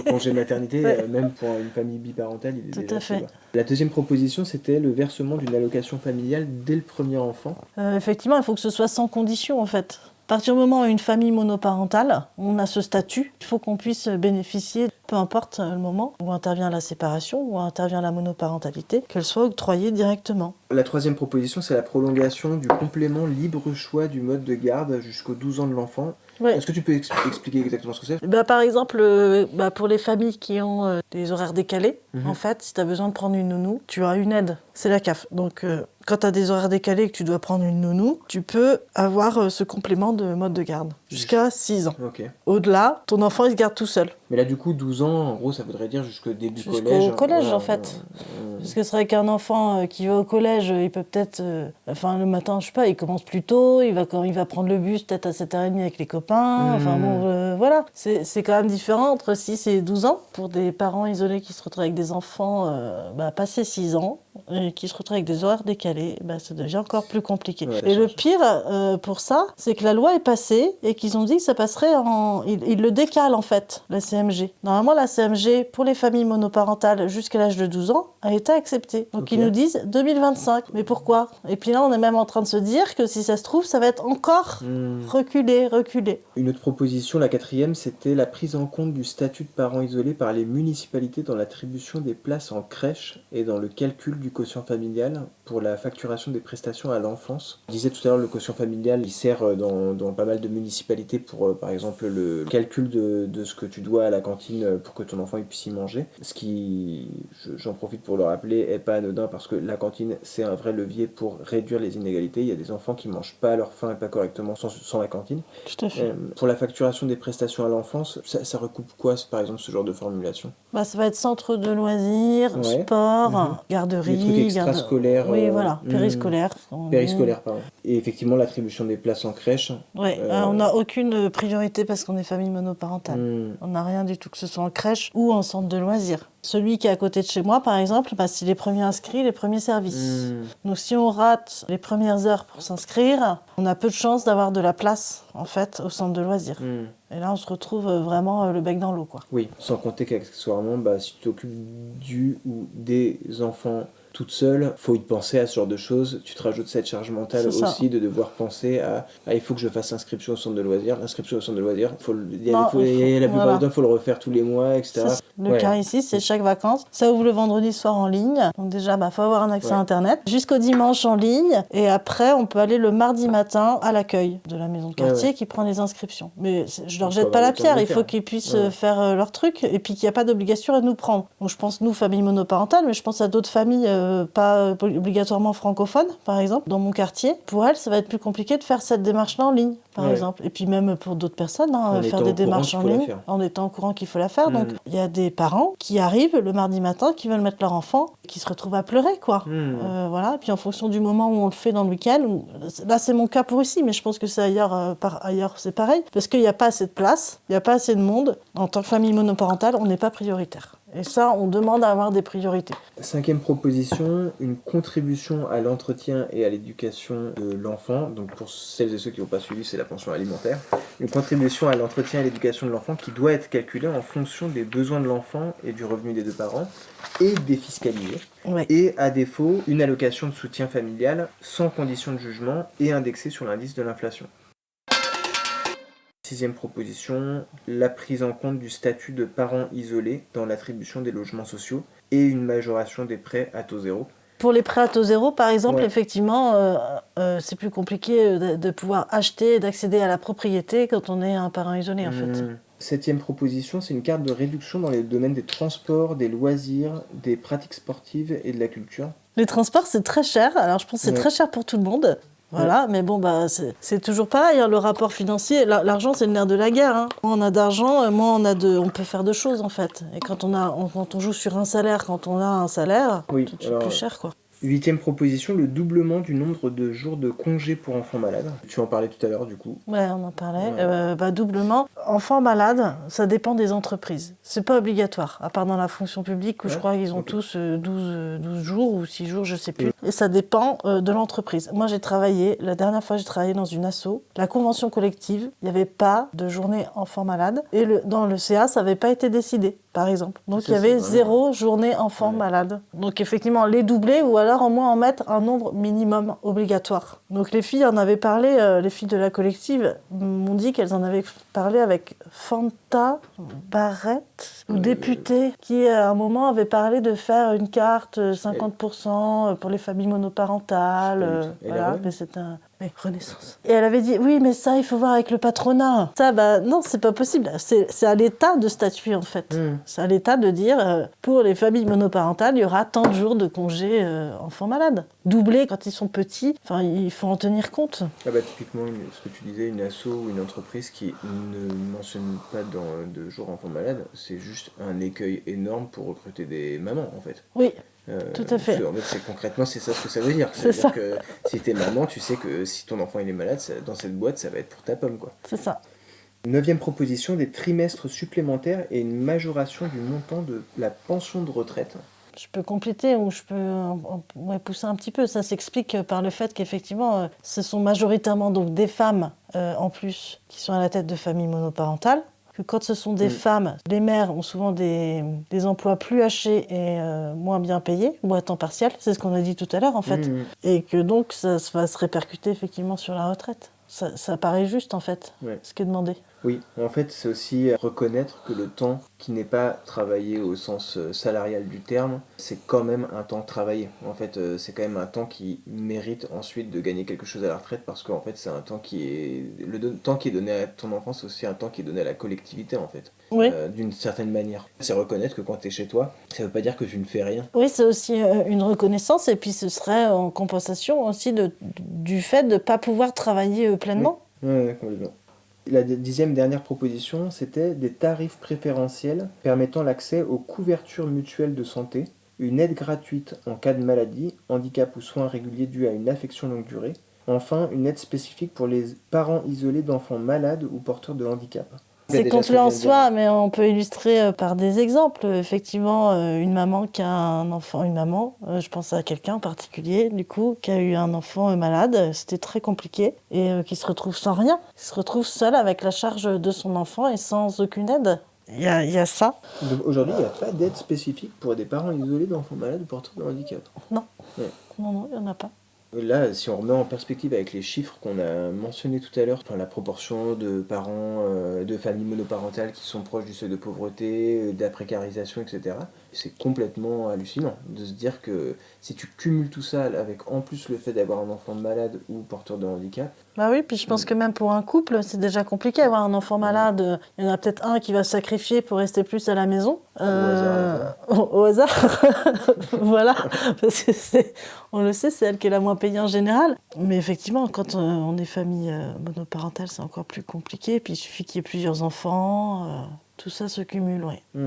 congé maternité, Ouais. même pour une famille biparentale, il est Tout déjà à assez fait. bas. La deuxième proposition, c'était le versement d'une allocation familiale dès le premier enfant. Effectivement, il faut que ce soit sans condition, en fait. À partir du moment où une famille monoparentale, on a ce statut, il faut qu'on puisse bénéficier, peu importe le moment où intervient la séparation, où intervient la monoparentalité, qu'elle soit octroyée directement. La troisième proposition, c'est la prolongation du complément libre choix du mode de garde jusqu'aux 12 ans de l'enfant. Ouais. Est-ce que tu peux expliquer exactement ce que c'est ? Par exemple, pour les familles qui ont des horaires décalés, en fait, si tu as besoin de prendre une nounou, tu as une aide, c'est la CAF. Donc, quand tu as des horaires décalés et que tu dois prendre une nounou, tu peux avoir ce complément de mode de garde jusqu'à 6 ans. Ok. Au-delà, ton enfant, il se garde tout seul. Mais là, du coup, 12 ans, en gros, ça voudrait dire jusqu'au début Jusqu'au collège. collège, Voilà, en fait. Parce que c'est vrai qu'un enfant qui va au collège, il peut peut-être... le matin, je sais pas, il commence plus tôt, il va prendre le bus peut-être à 7h30 avec les copains. Enfin bon, voilà. C'est quand même différent entre 6 et 12 ans. Pour des parents isolés qui se retrouvent avec des enfants passés 6 ans, et qui se retrouvent avec des horaires décalés, ça devient encore plus compliqué. Ouais, et le pire pour ça, c'est que la loi est passée et qu'ils ont dit que ça passerait en... Ils le décalent en fait, la CMG. Normalement, la CMG, pour les familles monoparentales jusqu'à l'âge de 12 ans, a été acceptée. Donc ils nous disent 2025. Mais pourquoi ? Et puis là, on est même en train de se dire que si ça se trouve, ça va être encore reculé. Une autre proposition, la quatrième, c'était la prise en compte du statut de parent isolé par les municipalités dans l'attribution des places en crèche et dans le calcul du quotient familial pour la facturation des prestations à l'enfance. Je disais tout à l'heure, le quotient familial, il sert dans pas mal de municipalités pour, par exemple, le calcul de ce que tu dois à la cantine pour que ton enfant il puisse y manger. Ce qui, j'en profite pour le rappeler, est pas anodin parce que la cantine, c'est un vrai levier pour réduire les inégalités. Il y a des enfants qui mangent pas à leur faim et pas correctement sans la cantine. Tout à fait. Pour la facturation des prestations à l'enfance, ça recoupe quoi, par exemple, ce genre de formulation ? Ça va être centre de loisirs, Ouais. sport, garderie... Les trucs extrascolaires. Oui, voilà, périscolaire. Périscolaire, pardon. Et effectivement, l'attribution des places en crèche. Ouais, on n'a aucune priorité parce qu'on est famille monoparentale. On n'a rien du tout, que ce soit en crèche ou en centre de loisirs. Celui qui est à côté de chez moi, par exemple, c'est les premiers inscrits, les premiers services. Donc si on rate les premières heures pour s'inscrire, on a peu de chances d'avoir de la place, en fait, au centre de loisirs. Et là, on se retrouve vraiment le bec dans l'eau, quoi. Oui, sans compter qu'accessoirement, si tu t'occupes du ou des enfants toute seule, faut y penser à ce genre de choses. Tu te rajoutes cette charge mentale aussi de devoir penser à il faut que je fasse l'inscription au centre de loisirs. L'inscription au centre de loisirs, la plupart du temps, il faut le refaire tous les mois, etc. Le cas ici, c'est chaque vacances. Ça ouvre le vendredi soir en ligne. Donc déjà, faut avoir un accès à Internet. Jusqu'au dimanche en ligne. Et après, on peut aller le mardi matin à l'accueil de la maison de quartier qui prend les inscriptions. Mais je leur jette pas la pierre. Il faut qu'ils puissent faire leur truc. Et puis qu'il n'y a pas d'obligation à nous prendre. Donc je pense, nous, famille monoparentale, mais je pense à d'autres familles pas obligatoirement francophones, par exemple, dans mon quartier. Pour elles, ça va être plus compliqué de faire cette démarche-là en ligne, par exemple. Et puis même pour d'autres personnes, faire des démarches en ligne, en étant au courant qu'il faut la faire. Donc il y a des parents qui arrivent le mardi matin, qui veulent mettre leur enfant, qui se retrouvent à pleurer, quoi. Voilà. Et puis en fonction du moment où on le fait dans le week-end, là c'est mon cas pour ici, mais je pense que c'est ailleurs, ailleurs c'est pareil, parce qu'il n'y a pas assez de place, il n'y a pas assez de monde. En tant que famille monoparentale, on n'est pas prioritaire. Et ça, on demande à avoir des priorités. 5e proposition, une contribution à l'entretien et à l'éducation de l'enfant. Donc pour celles et ceux qui n'ont pas suivi, c'est la pension alimentaire. Une contribution à l'entretien et à l'éducation de l'enfant qui doit être calculée en fonction des besoins de l'enfant et du revenu des 2 parents et défiscalisée. Ouais. Et à défaut, une allocation de soutien familial sans condition de jugement et indexée sur l'indice de l'inflation. 6e proposition, la prise en compte du statut de parent isolé dans l'attribution des logements sociaux et une majoration des prêts à taux zéro. Pour les prêts à taux zéro, par exemple, Ouais. effectivement, c'est plus compliqué de pouvoir acheter et d'accéder à la propriété quand on est un parent isolé, en fait. 7e proposition, c'est une carte de réduction dans les domaines des transports, des loisirs, des pratiques sportives et de la culture. Les transports, c'est très cher. Alors, je pense que c'est Ouais. très cher pour tout le monde. Voilà, mais bon, bah, c'est toujours pareil, hein, le rapport financier. L'argent, c'est le nerf de la guerre. Hein. Moins on a d'argent, moins on peut faire de choses, en fait. Et quand on joue sur un salaire, quand on a un salaire, Oui, tout de suite alors, plus cher, quoi. 8e proposition, le doublement du nombre de jours de congés pour enfants malades. Tu en parlais tout à l'heure, du coup. Ouais, on en parlait. Ouais. Doublement. Enfants malades, ça dépend des entreprises. C'est pas obligatoire, à part dans la fonction publique où je Ouais, crois qu'ils ont ok. tous 12 jours ou 6 jours, je sais plus. Et ça dépend de l'entreprise. Moi, la dernière fois, j'ai travaillé dans une asso. La convention collective, il n'y avait pas de journée enfants malades. Et dans le CA, ça n'avait pas été décidé, par exemple. Donc, Ça, il y avait c'est vraiment- 0 journée enfants Ouais. malades. Donc, effectivement, les doubler ou alors au moins en mettre un nombre minimum obligatoire. Donc, les filles en avaient parlé, les filles de la collective m'ont dit qu'elles en avaient parlé avec Fanta Barrett, ou députée, qui à un moment avait parlé de faire une carte 50% pour les familles monoparentales. Et la Voilà, Reine mais c'est un... Oui, Renaissance. Et elle avait dit, oui, mais ça, il faut voir avec le patronat. Ça, bah non, c'est pas possible. C'est à l'État de statuer, en fait. C'est à l'État de dire, pour les familles monoparentales, il y aura tant de jours de congés enfants malades. Doublés quand ils sont petits, enfin, il faut en tenir compte. Ah bah typiquement, ce que tu disais, une asso ou une entreprise qui ne mentionne pas de jours enfants malades, c'est juste un écueil énorme pour recruter des mamans, en fait. Oui, tout à fait. En fait, concrètement, c'est ça ce que ça veut dire. C'est ça. C'est-à-dire que si t'es maman, tu sais que si ton enfant il est malade, dans cette boîte, ça va être pour ta pomme, quoi. C'est ça. 9e proposition, des trimestres supplémentaires et une majoration du montant de la pension de retraite. Je peux compléter ou je peux pousser un petit peu. Ça s'explique par le fait qu'effectivement, ce sont majoritairement donc des femmes en plus qui sont à la tête de familles monoparentales. Que quand ce sont des femmes, les mères ont souvent des emplois plus hachés et moins bien payés, ou à temps partiel, c'est ce qu'on a dit tout à l'heure en fait. Et que donc ça va se répercuter effectivement sur la retraite. Ça paraît juste en fait, ce qui est demandé. Oui, en fait, c'est aussi reconnaître que le temps qui n'est pas travaillé au sens salarial du terme, c'est quand même un temps travaillé. En fait, c'est quand même un temps qui mérite ensuite de gagner quelque chose à la retraite parce qu'en fait, c'est un temps qui est... temps qui est donné à ton enfant, c'est aussi un temps qui est donné à la collectivité, en fait. Oui. D'une certaine manière. C'est reconnaître que quand tu es chez toi, ça veut pas dire que tu ne fais rien. Oui, c'est aussi une reconnaissance et puis ce serait en compensation aussi du fait de ne pas pouvoir travailler pleinement. Oui, complètement. La 10e dernière proposition, c'était des tarifs préférentiels permettant l'accès aux couvertures mutuelles de santé, une aide gratuite en cas de maladie, handicap ou soins réguliers dus à une affection longue durée, enfin une aide spécifique pour les parents isolés d'enfants malades ou porteurs de handicap. C'est complet en soi, mais on peut illustrer par des exemples. Effectivement, une maman qui a un enfant, je pense à quelqu'un en particulier, du coup, qui a eu un enfant malade, c'était très compliqué, et qui se retrouve sans rien, qui se retrouve seul avec la charge de son enfant et sans aucune aide. Il y a ça. Donc aujourd'hui, il n'y a pas d'aide spécifique pour des parents isolés d'enfants malades ou porteurs de handicap. Non. Ouais. Non, il n'y en a pas. Là, si on remet en perspective avec les chiffres qu'on a mentionnés tout à l'heure, enfin, la proportion de parents de familles monoparentales qui sont proches du seuil de pauvreté, de la précarisation, etc., c'est complètement hallucinant de se dire que si tu cumules tout ça avec en plus le fait d'avoir un enfant malade ou porteur de handicap... Bah oui, puis je pense que même pour un couple, c'est déjà compliqué d'avoir un enfant malade. Il y en a peut-être un qui va se sacrifier pour rester plus à la maison. Au hasard. Voilà. Parce que on le sait, c'est elle qui est la moins payée en général. Mais effectivement, quand on est famille monoparentale, c'est encore plus compliqué. Puis il suffit qu'il y ait plusieurs enfants. Tout ça se cumule, oui.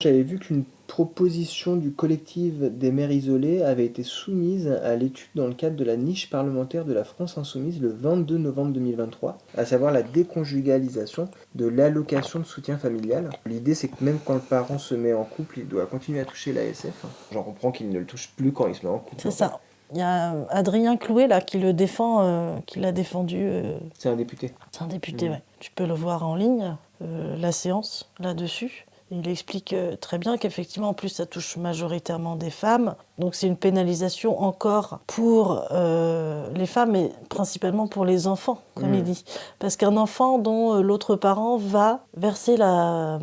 J'avais vu qu'une proposition du collectif des mères isolées avait été soumise à l'étude dans le cadre de la niche parlementaire de la France Insoumise le 22 novembre 2023, à savoir la déconjugalisation de l'allocation de soutien familial. L'idée, c'est que même quand le parent se met en couple, il doit continuer à toucher l'ASF. J'en comprends qu'il ne le touche plus quand il se met en couple. C'est ça. Il y a Adrien Clouet là qui le défend, qui l'a défendu. C'est un député. C'est un député, ouais. Tu peux le voir en ligne, la séance là-dessus. Il explique très bien qu'effectivement, en plus, ça touche majoritairement des femmes. Donc c'est une pénalisation encore pour les femmes, et principalement pour les enfants, comme il dit. Parce qu'un enfant dont l'autre parent va verser la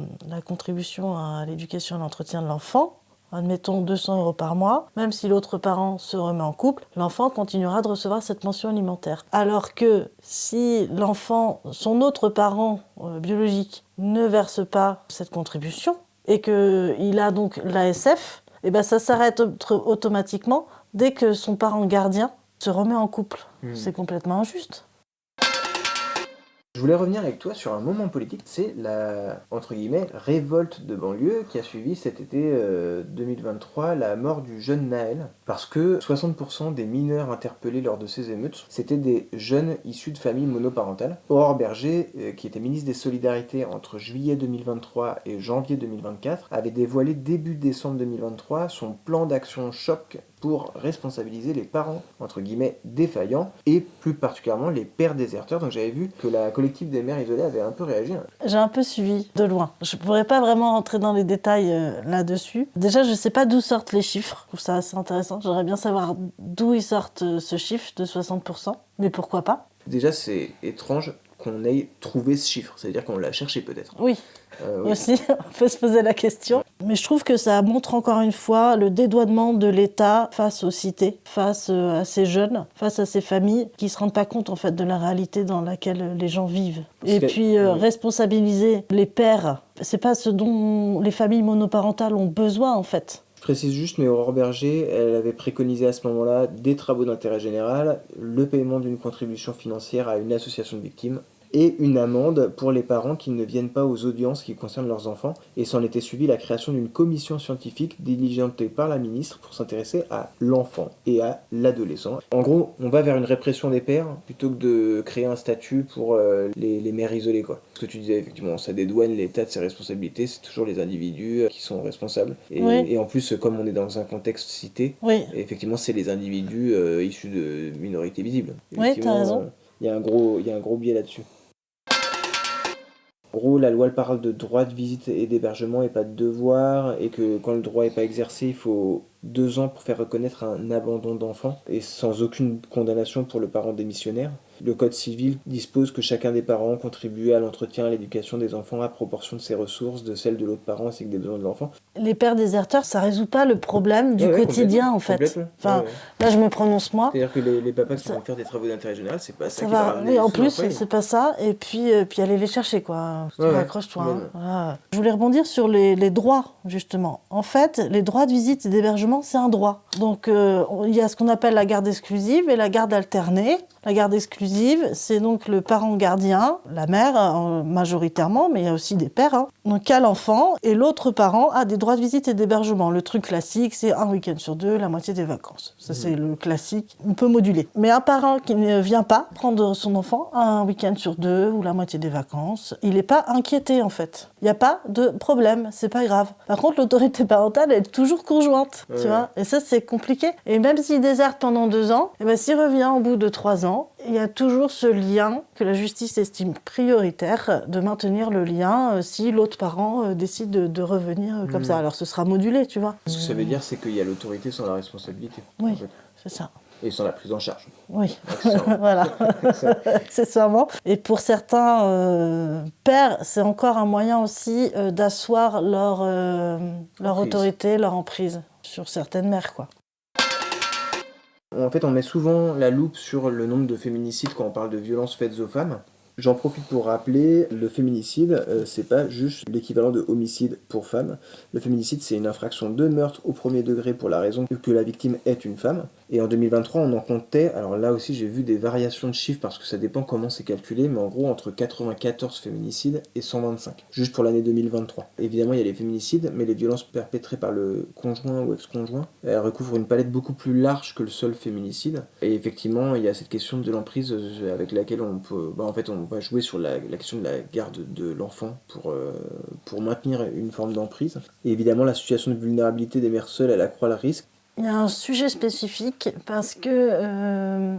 contribution à l'éducation et à l'entretien de l'enfant, admettons 200 € par mois, même si l'autre parent se remet en couple, l'enfant continuera de recevoir cette pension alimentaire. Alors que si l'enfant, son autre parent biologique, ne verse pas cette contribution et qu'il a donc l'ASF, eh ben ça s'arrête automatiquement dès que son parent gardien se remet en couple. C'est complètement injuste. Je voulais revenir avec toi sur un moment politique, c'est la, entre guillemets, révolte de banlieue qui a suivi cet été 2023 la mort du jeune Naël. Parce que 60% des mineurs interpellés lors de ces émeutes, c'était des jeunes issus de familles monoparentales. Aurore Berger, qui était ministre des Solidarités entre juillet 2023 et janvier 2024, avait dévoilé début décembre 2023 son plan d'action choc pour responsabiliser les parents, entre guillemets, défaillants, et plus particulièrement les pères déserteurs. Donc j'avais vu que la collectif des mères isolées avait un peu réagi. J'ai un peu suivi de loin. Je ne pourrais pas vraiment rentrer dans les détails là-dessus. Déjà, je ne sais pas d'où sortent les chiffres. Je trouve ça assez intéressant. J'aimerais bien savoir d'où ils sortent ce chiffre de 60%, mais pourquoi pas ? Déjà, c'est étrange qu'on ait trouvé ce chiffre, c'est-à-dire qu'on l'a cherché peut-être. Oui. Aussi, on peut se poser la question. Mais je trouve que ça montre encore une fois le dédouanement de l'État face aux cités, face à ces jeunes, face à ces familles qui ne se rendent pas compte en fait de la réalité dans laquelle les gens vivent. Et puis responsabiliser les pères, c'est pas ce dont les familles monoparentales ont besoin en fait. Je précise juste, mais Aurore Berger, elle avait préconisé à ce moment-là des travaux d'intérêt général, le paiement d'une contribution financière à une association de victimes, et une amende pour les parents qui ne viennent pas aux audiences qui concernent leurs enfants, et s'en était suivi la création d'une commission scientifique diligentée par la ministre pour s'intéresser à l'enfant et à l'adolescent. En gros, on va vers une répression des pères plutôt que de créer un statut pour les mères isolées, quoi. Ce que tu disais, effectivement, ça dédouane l'État de ses responsabilités, c'est toujours les individus qui sont responsables. Et en plus, comme on est dans un contexte cité, effectivement, c'est les individus issus de minorités visibles. Oui, t'as raison. Il y a un gros biais là-dessus. En gros, la loi elle parle de droit de visite et d'hébergement et pas de devoir, et que quand le droit n'est pas exercé, il faut 2 ans pour faire reconnaître un abandon d'enfant, et sans aucune condamnation pour le parent démissionnaire. Le Code civil dispose que chacun des parents contribue à l'entretien et à l'éducation des enfants à proportion de ses ressources, de celles de l'autre parent ainsi que des besoins de l'enfant. Les pères déserteurs, ça résout pas le problème du quotidien en fait. Enfin, là je me prononce moi. C'est-à-dire que les papas qui vont faire des travaux d'intérêt général, c'est pas ça qui va va ramener. Oui, en plus, c'est pas ça. Et puis aller les chercher quoi. Accroche-toi. Voilà. Je voulais rebondir sur les droits justement. En fait, les droits de visite et d'hébergement, c'est un droit. Donc il y a ce qu'on appelle la garde exclusive et la garde alternée. La garde exclusive, c'est donc le parent gardien, la mère majoritairement, mais il y a aussi des pères, donc qui a l'enfant, et l'autre parent a des droits de visite et d'hébergement. Le truc classique, c'est un week-end sur 2, la moitié des vacances. Ça, c'est le classique. On peut moduler. Mais un parent qui ne vient pas prendre son enfant un week-end sur 2 ou la moitié des vacances, il n'est pas inquiété, en fait. Il n'y a pas de problème, c'est pas grave. Par contre, l'autorité parentale, elle est toujours conjointe, tu vois. Et ça, c'est compliqué. Et même s'il déserte pendant 2 ans, et ben, s'il revient au bout de 3 ans, il y a toujours ce lien que la justice estime prioritaire de maintenir le lien si l'autre parent décide de revenir comme ça. Alors ce sera modulé, tu vois. Ce que ça veut dire, c'est qu'il y a l'autorité sans la responsabilité. Oui, en fait. c'est ça. Et sans la prise en charge. Oui, voilà, accessoirement. Et pour certains pères, c'est encore un moyen aussi d'asseoir leur autorité, leur emprise sur certaines mères, quoi. En fait, on met souvent la loupe sur le nombre de féminicides quand on parle de violences faites aux femmes. J'en profite pour rappeler, le féminicide, c'est pas juste l'équivalent de homicide pour femme. Le féminicide, c'est une infraction de meurtre au premier degré pour la raison que la victime est une femme. Et en 2023, on en comptait, alors là aussi j'ai vu des variations de chiffres parce que ça dépend comment c'est calculé, mais en gros entre 94 féminicides et 125, juste pour l'année 2023. Évidemment, il y a les féminicides, mais les violences perpétrées par le conjoint ou ex-conjoint, elles recouvrent une palette beaucoup plus large que le seul féminicide. Et effectivement, il y a cette question de l'emprise avec laquelle on peut... en fait, on va jouer sur la question de la garde de l'enfant pour maintenir une forme d'emprise. Et évidemment, la situation de vulnérabilité des mères seules, elle accroît le risque. Il y a un sujet spécifique parce que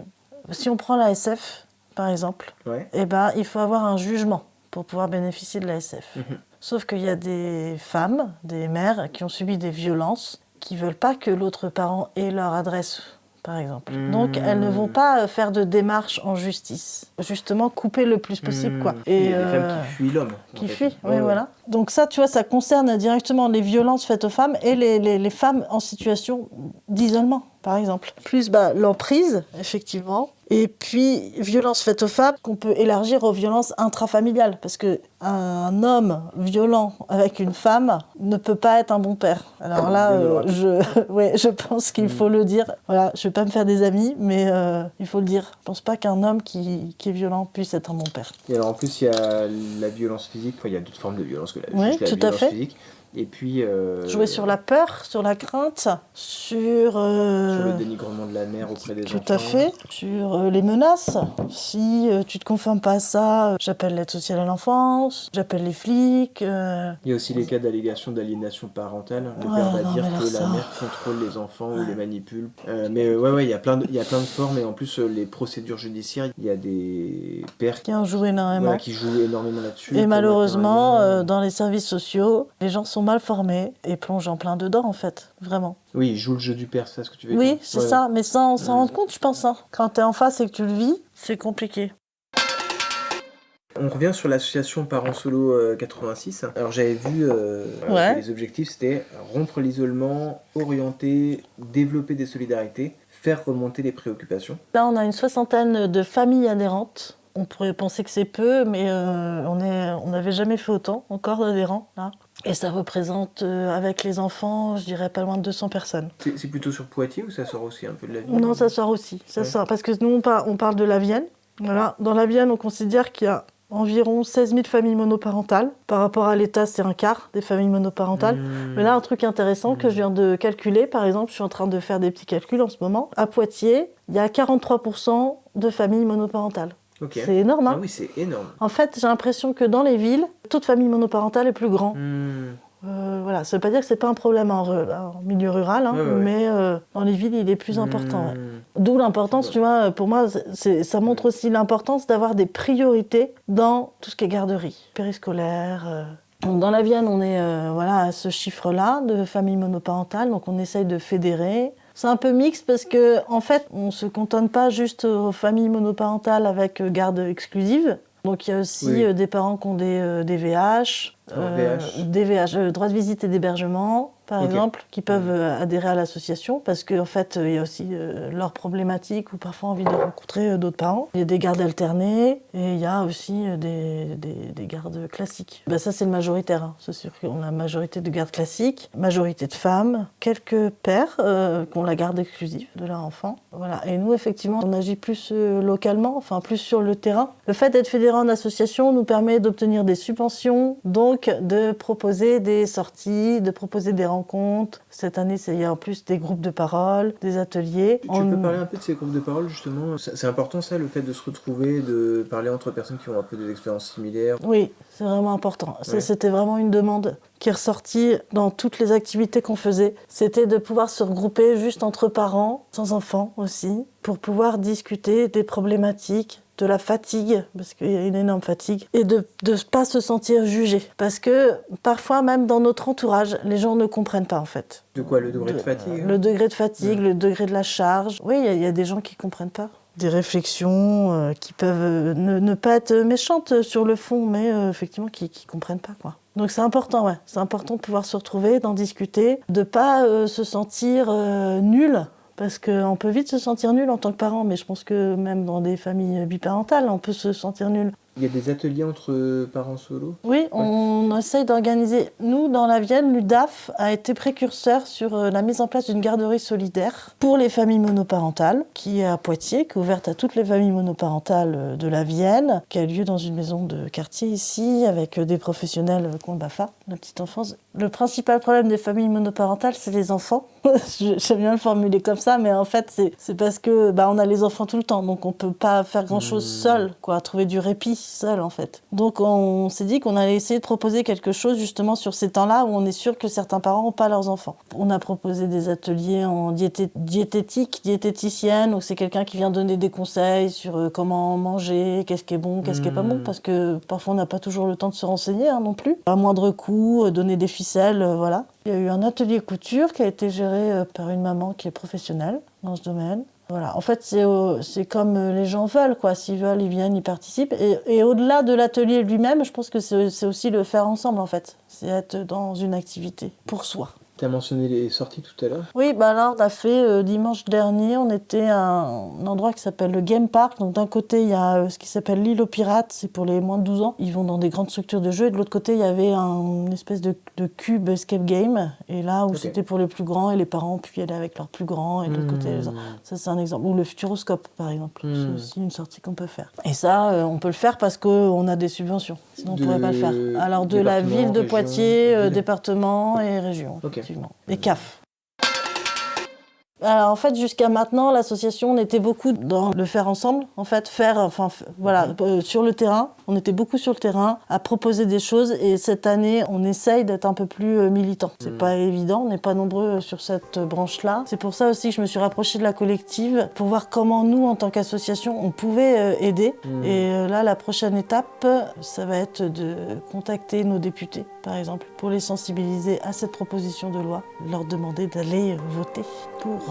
si on prend l'ASF, par exemple, Ouais. il faut avoir un jugement pour pouvoir bénéficier de l'ASF. Sauf qu'il y a des femmes, des mères qui ont subi des violences, qui ne veulent pas que l'autre parent ait leur adresse, par exemple. Donc elles ne vont pas faire de démarche en justice. Justement, couper le plus possible, quoi. Et il y a des femmes qui fuient l'homme. Qui fuient, oui, voilà. Donc ça, tu vois, ça concerne directement les violences faites aux femmes et les femmes en situation d'isolement, par exemple. Plus l'emprise, effectivement. Et puis, violences faites aux femmes qu'on peut élargir aux violences intrafamiliales. Parce qu'un homme violent avec une femme ne peut pas être un bon père. Alors là, je pense qu'il faut le dire. Voilà, je ne vais pas me faire des amis, mais il faut le dire. Je ne pense pas qu'un homme qui est violent puisse être un bon père. Et alors en plus, il y a la violence physique, il y a d'autres formes de violence que la violence physique. Et puis... jouer sur la peur, sur la crainte, sur le dénigrement de la mère auprès des enfants. Tout à fait. Sur les menaces. Si tu ne te conformes pas à ça, j'appelle l'aide sociale à l'enfance, j'appelle les flics. Il y a aussi les cas d'allégation d'aliénation parentale. Le père va dire que la mère contrôle les enfants ou les manipule. Mais il y a plein de formes. Et en plus, les procédures judiciaires, il y a des pères qui en jouent énormément. Qui jouent énormément là-dessus. Et malheureusement, dans les services sociaux, les gens sont mal formés et plongent en plein dedans, en fait. Vraiment. Oui, ils jouent le jeu du père, c'est ça ce que tu veux dire. Oui, c'est ça, mais sans s'en rendre compte, je pense. Quand tu es en face et que tu le vis, c'est compliqué. On revient sur l'association Parents Solo 86. Alors j'avais vu que les objectifs c'était rompre l'isolement, orienter, développer des solidarités, faire remonter les préoccupations. Là, on a une 60aine de familles adhérentes. On pourrait penser que c'est peu, mais on n'avait jamais fait autant encore d'adhérents là. Et ça représente, avec les enfants, je dirais pas loin de 200 personnes. C'est plutôt sur Poitiers ou ça sort aussi un peu de la Vienne? Non, ça sort aussi. Ça sort, parce que nous, on parle de la Vienne. Voilà. Dans la Vienne, on considère qu'il y a environ 16 000 familles monoparentales. Par rapport à l'État, c'est un quart des familles monoparentales. Mais là, un truc intéressant que je viens de calculer, par exemple, je suis en train de faire des petits calculs en ce moment. À Poitiers, il y a 43% de familles monoparentales. Okay. C'est énorme, hein. Ah oui, c'est énorme. En fait, j'ai l'impression que dans les villes, le taux de famille monoparentale est plus grand. Voilà, ça veut pas dire que c'est pas un problème en milieu rural, mais dans les villes, il est plus important. D'où l'importance, tu vois, pour moi, ça montre aussi l'importance d'avoir des priorités dans tout ce qui est garderie, périscolaire. Dans la Vienne, on est à ce chiffre-là de familles monoparentales, donc on essaye de fédérer. C'est un peu mixte parce que, en fait, on se cantonne pas juste aux familles monoparentales avec garde exclusive. Donc il y a aussi des parents qui ont des VH, droit de visite et d'hébergement, par exemple, qui peuvent adhérer à l'association parce qu'en fait, il y a aussi leurs problématiques ou parfois envie de rencontrer d'autres parents. Il y a des gardes alternées et il y a aussi des gardes classiques. Ça, c'est le majoritaire. Hein. C'est sûr qu'on a la majorité de gardes classiques, majorité de femmes, quelques pères qui ont la garde exclusive de leur enfant. Voilà. Et nous, effectivement, on agit plus localement, enfin plus sur le terrain. Le fait d'être fédéré en association nous permet d'obtenir des subventions, donc de proposer des sorties, de proposer des rencontres. Cette année, il y a en plus des groupes de parole, des ateliers. Tu peux parler un peu de ces groupes de parole, justement? C'est important, ça, le fait de se retrouver, de parler entre personnes qui ont un peu des expériences similaires? Oui, c'est vraiment important. Ouais. C'était vraiment une demande qui est ressortie dans toutes les activités qu'on faisait. C'était de pouvoir se regrouper juste entre parents, sans enfants aussi, pour pouvoir discuter des problématiques, de la fatigue, parce qu'il y a une énorme fatigue, et de ne pas se sentir jugé. Parce que parfois, même dans notre entourage, les gens ne comprennent pas, en fait. De quoi, le degré de fatigue? Le degré de fatigue, le degré de la charge. Oui, il y a des gens qui ne comprennent pas. Des réflexions qui peuvent ne pas être méchantes sur le fond, mais effectivement qui ne comprennent pas, quoi. Donc c'est important, ouais. C'est important de pouvoir se retrouver, d'en discuter, de ne pas se sentir nul. Parce qu'on peut vite se sentir nul en tant que parent, mais je pense que même dans des familles biparentales, on peut se sentir nul. Il y a des ateliers entre parents solo? Oui, on essaye d'organiser. Nous, dans la Vienne, l'UDAF a été précurseur sur la mise en place d'une garderie solidaire pour les familles monoparentales, qui est à Poitiers, qui est ouverte à toutes les familles monoparentales de la Vienne, qui a lieu dans une maison de quartier ici, avec des professionnels qui ont le BAFA, la petite enfance. Le principal problème des familles monoparentales, c'est les enfants. J'aime bien le formuler comme ça, mais en fait, c'est parce que on a les enfants tout le temps, donc on peut pas faire grand-chose seul, quoi, trouver du répit seul, en fait. Donc on s'est dit qu'on allait essayer de proposer quelque chose justement sur ces temps-là où on est sûr que certains parents n'ont pas leurs enfants. On a proposé des ateliers en diététique, diététicienne, où c'est quelqu'un qui vient donner des conseils sur comment manger, qu'est-ce qui est bon, qu'est-ce qui est pas bon, parce que parfois on n'a pas toujours le temps de se renseigner non plus. À moindre coût, donner des ficelles, voilà. Il y a eu un atelier couture qui a été géré par une maman qui est professionnelle dans ce domaine. Voilà. En fait, c'est comme les gens veulent, quoi. S'ils veulent, ils viennent, ils participent. Et au-delà de l'atelier lui-même, je pense que c'est aussi le faire ensemble, en fait. C'est être dans une activité pour soi. Tu as mentionné les sorties tout à l'heure. Oui, là, on a fait dimanche dernier, on était à un endroit qui s'appelle le Game Park. Donc d'un côté, il y a ce qui s'appelle l'île aux pirates, c'est pour les moins de 12 ans. Ils vont dans des grandes structures de jeux. Et de l'autre côté, il y avait une espèce de cube escape game. Et là, où c'était pour les plus grands, et les parents ont pu y aller avec leurs plus grands. Et de l'autre côté, ça c'est un exemple. Ou le Futuroscope, par exemple. C'est aussi une sortie qu'on peut faire. Et ça, on peut le faire parce qu'on a des subventions. Sinon, on ne pourrait pas le faire. Alors de la ville de Poitiers, département et région. Effectivement. Et CAF. Alors en fait, jusqu'à maintenant, l'association, on était beaucoup dans le faire ensemble, en fait, sur le terrain. On était beaucoup sur le terrain à proposer des choses et cette année, on essaye d'être un peu plus militant. C'est pas évident, on n'est pas nombreux sur cette branche-là. C'est pour ça aussi que je me suis rapprochée de la collective pour voir comment nous, en tant qu'association, on pouvait aider. Et là, la prochaine étape, ça va être de contacter nos députés, par exemple, pour les sensibiliser à cette proposition de loi, leur demander d'aller voter pour.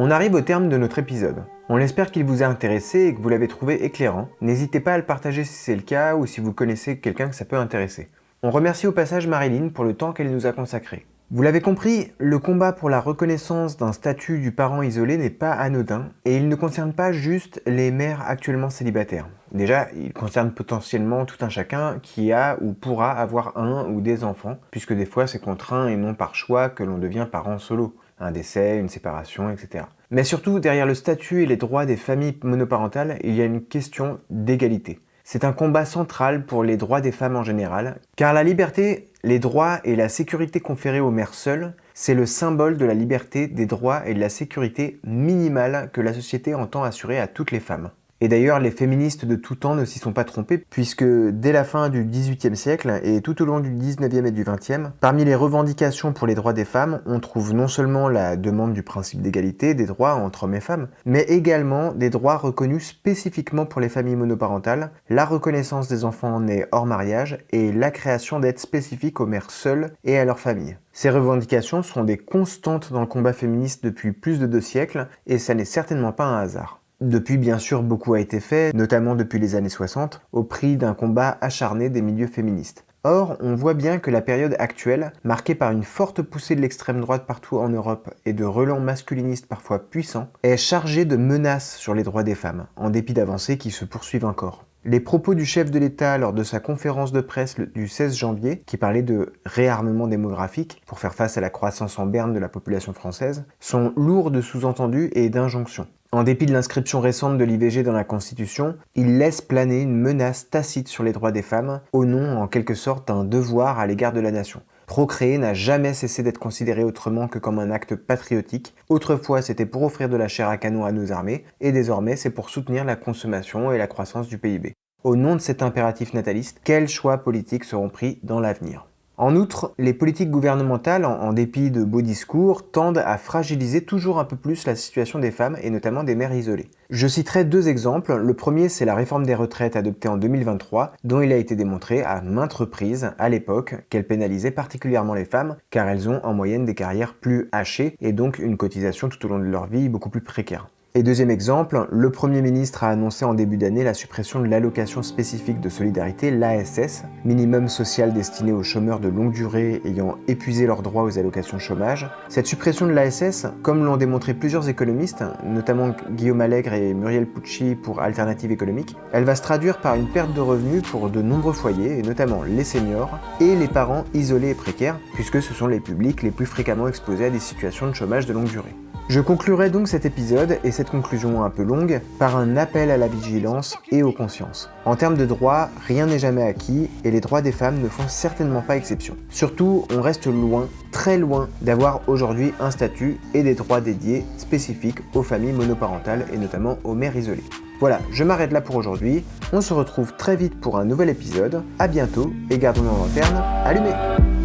On arrive au terme de notre épisode. On espère qu'il vous a intéressé et que vous l'avez trouvé éclairant. N'hésitez pas à le partager si c'est le cas ou si vous connaissez quelqu'un que ça peut intéresser. On remercie au passage Marilyn pour le temps qu'elle nous a consacré. Vous l'avez compris, le combat pour la reconnaissance d'un statut du parent isolé n'est pas anodin et il ne concerne pas juste les mères actuellement célibataires. Déjà, il concerne potentiellement tout un chacun qui a ou pourra avoir un ou des enfants, puisque des fois c'est contraint et non par choix que l'on devient parent solo. Un décès, une séparation, etc. Mais surtout, derrière le statut et les droits des familles monoparentales, il y a une question d'égalité. C'est un combat central pour les droits des femmes en général, car la liberté, les droits et la sécurité conférées aux mères seules, c'est le symbole de la liberté, des droits et de la sécurité minimale que la société entend assurer à toutes les femmes. Et d'ailleurs, les féministes de tout temps ne s'y sont pas trompés, puisque dès la fin du XVIIIe siècle et tout au long du XIXe et du XXe, parmi les revendications pour les droits des femmes, on trouve non seulement la demande du principe d'égalité des droits entre hommes et femmes, mais également des droits reconnus spécifiquement pour les familles monoparentales, la reconnaissance des enfants nés hors mariage et la création d'aides spécifiques aux mères seules et à leurs familles. Ces revendications sont des constantes dans le combat féministe depuis plus de 2 siècles, et ça n'est certainement pas un hasard. Depuis, bien sûr, beaucoup a été fait, notamment depuis les années 60, au prix d'un combat acharné des milieux féministes. Or, on voit bien que la période actuelle, marquée par une forte poussée de l'extrême droite partout en Europe et de relents masculinistes parfois puissants, est chargée de menaces sur les droits des femmes, en dépit d'avancées qui se poursuivent encore. Les propos du chef de l'État lors de sa conférence de presse du 16 janvier, qui parlait de réarmement démographique pour faire face à la croissance en berne de la population française, sont lourds de sous-entendus et d'injonctions. En dépit de l'inscription récente de l'IVG dans la Constitution, il laisse planer une menace tacite sur les droits des femmes, au nom en quelque sorte d'un devoir à l'égard de la nation. Procréer n'a jamais cessé d'être considéré autrement que comme un acte patriotique. Autrefois, c'était pour offrir de la chair à canon à nos armées, et désormais, c'est pour soutenir la consommation et la croissance du PIB. Au nom de cet impératif nataliste, quels choix politiques seront pris dans l'avenir ? En outre, les politiques gouvernementales, en dépit de beaux discours, tendent à fragiliser toujours un peu plus la situation des femmes et notamment des mères isolées. Je citerai 2 exemples. Le premier, c'est la réforme des retraites adoptée en 2023, dont il a été démontré à maintes reprises, à l'époque, qu'elle pénalisait particulièrement les femmes, car elles ont en moyenne des carrières plus hachées et donc une cotisation tout au long de leur vie beaucoup plus précaire. Et deuxième exemple, le Premier ministre a annoncé en début d'année la suppression de l'allocation spécifique de solidarité, l'ASS, minimum social destiné aux chômeurs de longue durée ayant épuisé leurs droits aux allocations chômage. Cette suppression de l'ASS, comme l'ont démontré plusieurs économistes, notamment Guillaume Allègre et Muriel Pucci pour Alternative économique, elle va se traduire par une perte de revenus pour de nombreux foyers, et notamment les seniors et les parents isolés et précaires, puisque ce sont les publics les plus fréquemment exposés à des situations de chômage de longue durée. Je conclurai donc cet épisode, et cette conclusion un peu longue, par un appel à la vigilance et aux consciences. En termes de droits, rien n'est jamais acquis, et les droits des femmes ne font certainement pas exception. Surtout, on reste loin, très loin, d'avoir aujourd'hui un statut et des droits dédiés spécifiques aux familles monoparentales, et notamment aux mères isolées. Voilà, je m'arrête là pour aujourd'hui, on se retrouve très vite pour un nouvel épisode, à bientôt, et gardons nos lanternes allumées.